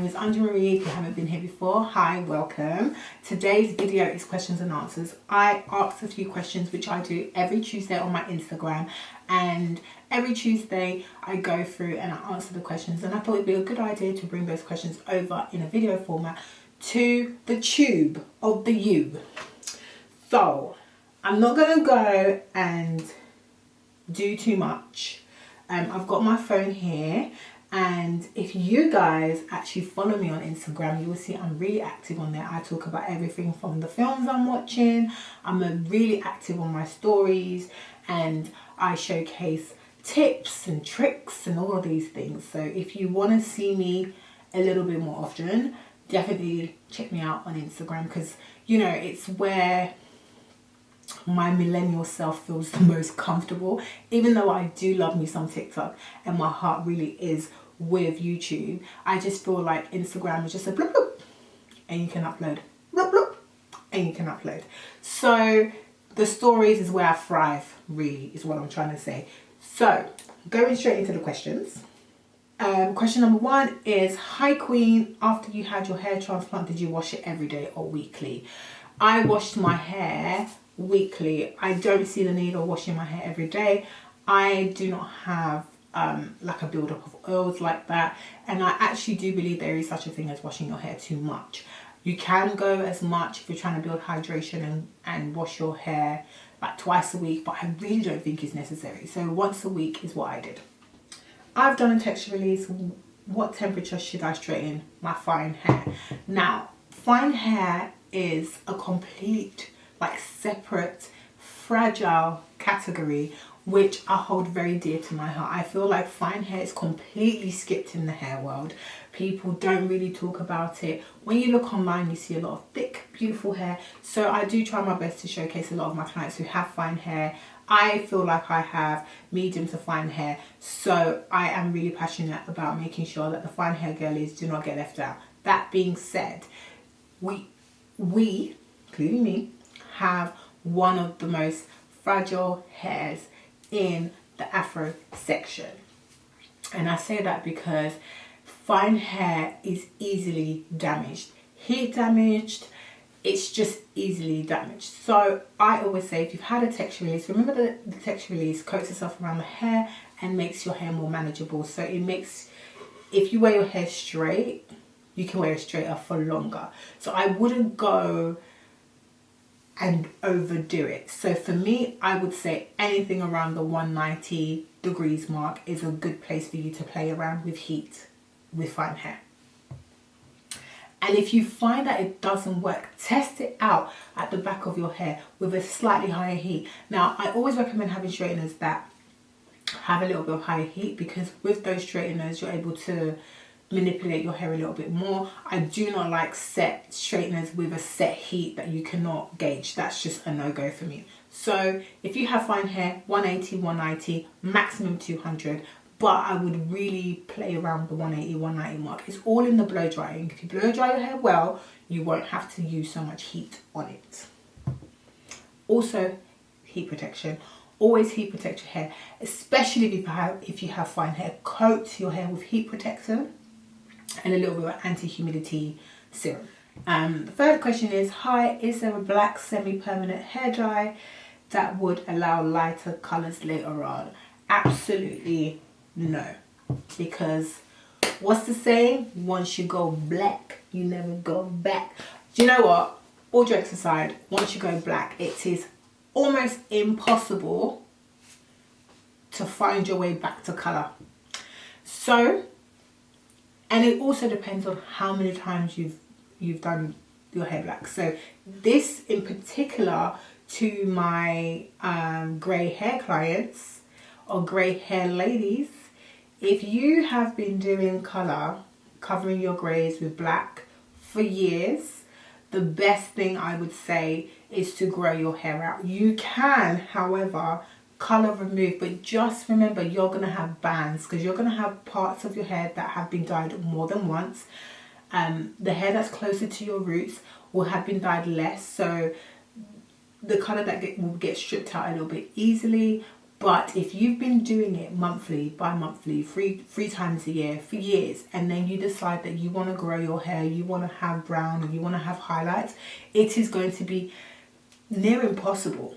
is Andree. If you haven't been here before, hi, welcome. Today's video is questions and answers. I asked a few questions, which I do every Tuesday on my Instagram, and every Tuesday I go through and I answer the questions, and I thought it'd be a good idea to bring those questions over in a video format to the tube of the you. So I'm not gonna go and do too much. I've got my phone here, and if you guys actually follow me on Instagram, you will see I'm really active on there. I talk about everything from the films I'm watching. I'm really active on my stories, and I showcase tips and tricks and all of these things. So if you want to see me a little bit more often, definitely check me out on Instagram, because you know, it's where my millennial self feels the most comfortable, even though I do love me some TikTok and my heart really is with YouTube. I just feel like Instagram is just a bloop bloop and you can upload, bloop bloop and you can upload. So the stories is where I thrive, really, is what I'm trying to say. So going straight into the questions. Question number one is, hi Queen, after you had your hair transplant, did you wash it every day or weekly? I washed my hair weekly. I don't see the need of washing my hair every day. I do not have like a build-up of oils like that, and I actually do believe there is such a thing as washing your hair too much. You can go as much if you're trying to build hydration and wash your hair like twice a week, but I really don't think it's necessary. So once a week is what I did. I've done a texture release. What temperature should I straighten my fine hair? Now, fine hair is a complete, like, separate, fragile category which I hold very dear to my heart. I feel like fine hair is completely skipped in the hair world. People don't really talk about it. When you look online, you see a lot of thick, beautiful hair. So I do try my best to showcase a lot of my clients who have fine hair. I feel like I have medium to fine hair, so I am really passionate about making sure that the fine hair girlies do not get left out. That being said, we, including me, have one of the most fragile hairs in the Afro section. And I say that because fine hair is easily damaged. Heat damaged, it's just easily damaged. So I always say, if you've had a texture release, remember that the texture release coats itself around the hair and makes your hair more manageable. So it makes, if you wear your hair straight, you can wear it straighter for longer. So I wouldn't go and overdo it. So for me, I would say anything around the 190 degrees mark is a good place for you to play around with heat with fine hair. And if you find that it doesn't work, test it out at the back of your hair with a slightly higher heat. Now, I always recommend having straighteners that have a little bit of higher heat, because with those straighteners, you're able to manipulate your hair a little bit more. I do not like set straighteners with a set heat that you cannot gauge. That's just a no-go for me. So if you have fine hair, 180, 190, maximum 200, but I would really play around the 180, 190 mark. It's all in the blow drying. If you blow dry your hair well, you won't have to use so much heat on it. Also, heat protection. Always heat protect your hair, especially if you have fine hair. Coat your hair with heat protector and a little bit of anti-humidity serum. The third question is, hi, is there a black semi-permanent hair dye that would allow lighter colours later on? Absolutely no, because what's the saying? Once you go black, you never go back. Do you know what? All jokes aside, once you go black, it is almost impossible to find your way back to colour. So, and it also depends on how many times you've done your hair black. So this in particular, to my grey hair clients or grey hair ladies, if you have been doing colour, covering your greys with black for years, the best thing I would say is to grow your hair out. You can, however, colour remove, but just remember, you're going to have bands, because you're going to have parts of your hair that have been dyed more than once. The hair that's closer to your roots will have been dyed less, so the colour that will get stripped out a little bit easily. But if you've been doing it monthly, bi-monthly, three times a year for years, and then you decide that you want to grow your hair, you want to have brown, and you want to have highlights, it is going to be near impossible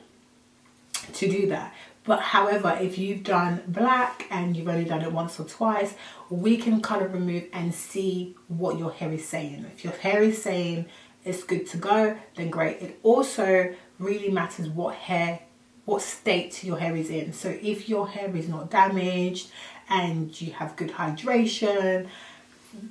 to do that. But however, if you've done black and you've only done it once or twice, we can color remove and see what your hair is saying. If your hair is saying it's good to go, then great. It also really matters what state your hair is in. So if your hair is not damaged and you have good hydration,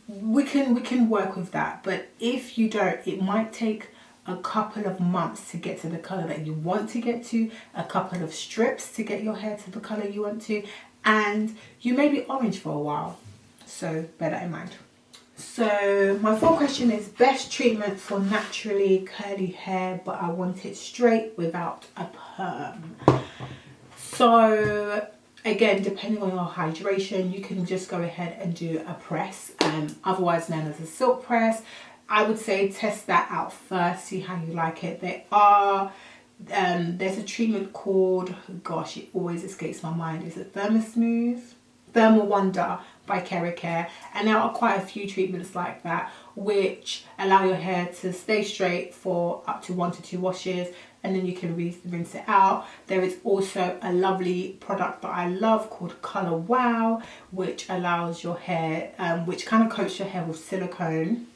we can work with that. But if you don't, it might take a couple of months to get to the color that you want to get to, a couple of strips to get your hair to the color you want to, and you may be orange for a while. So bear that in mind. So my fourth question is best treatment for naturally curly hair, but I want it straight without a perm. So again, depending on your hydration, you can just go ahead and do a press, otherwise known as a silk press. I would say test that out first, see how you like it. There's a treatment called, gosh, it always escapes my mind. Is it Thermal Wonder by Care, and there are quite a few treatments like that which allow your hair to stay straight for up to 1 to 2 washes, and then you can rinse it out. There is also a lovely product that I love called Color Wow, which allows your hair, which kind of coats your hair with silicone,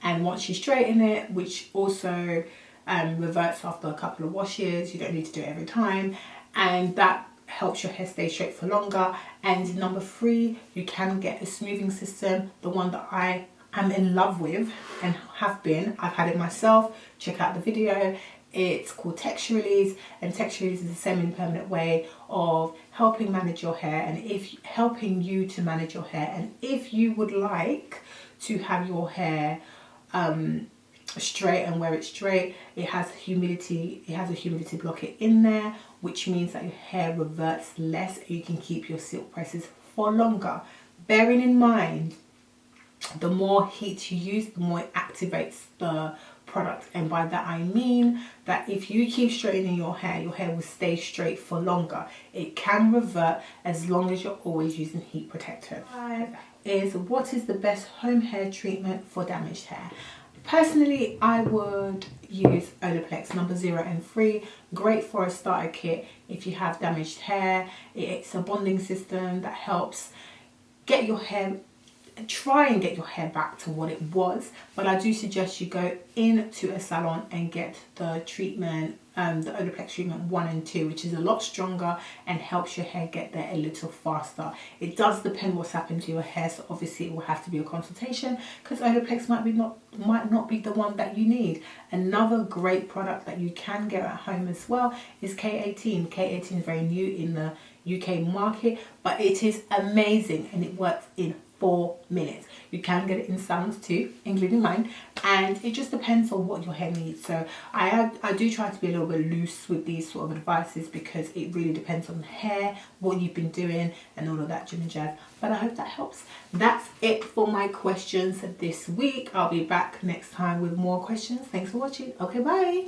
and once you straighten it, which also reverts after a couple of washes. You don't need to do it every time, and that helps your hair stay straight for longer. And number 3, you can get a smoothing system, the one that I am in love with and have been. I've had it myself. Check out the video. It's called Texture Release, and Texture Release is a semi-permanent way of helping manage your hair, and helping you to manage your hair. And if you would like to have your hair straight and wear it straight, it has a humidity blocker in there, which means that your hair reverts less and you can keep your silk presses for longer. Bearing in mind, the more heat you use, the more it activates the product, and by that I mean that if you keep straightening your hair will stay straight for longer. It can revert as long as you're always using heat protectant. 5 is, what is the best home hair treatment for damaged hair? Personally, I would use Olaplex number 0 and 3. Great for a starter kit if you have damaged hair. It's a bonding system that helps get your hair, try and get your hair back to what it was. But I do suggest you go into a salon and get the treatment, the Olaplex treatment 1 and 2, which is a lot stronger and helps your hair get there a little faster. It does depend what's happened to your hair, so obviously it will have to be a consultation, because Olaplex might not be the one that you need. Another great product that you can get at home as well is K18. K18 is very new in the UK market, but it is amazing and it works in 4 minutes. You can get it in salons too, including mine, and it just depends on what your hair needs. So I do try to be a little bit loose with these sort of advices, because it really depends on the hair, what you've been doing, and all of that jim and jazz. But I hope that helps. That's it for my questions this week. I'll be back next time with more questions. Thanks for watching. Okay, bye.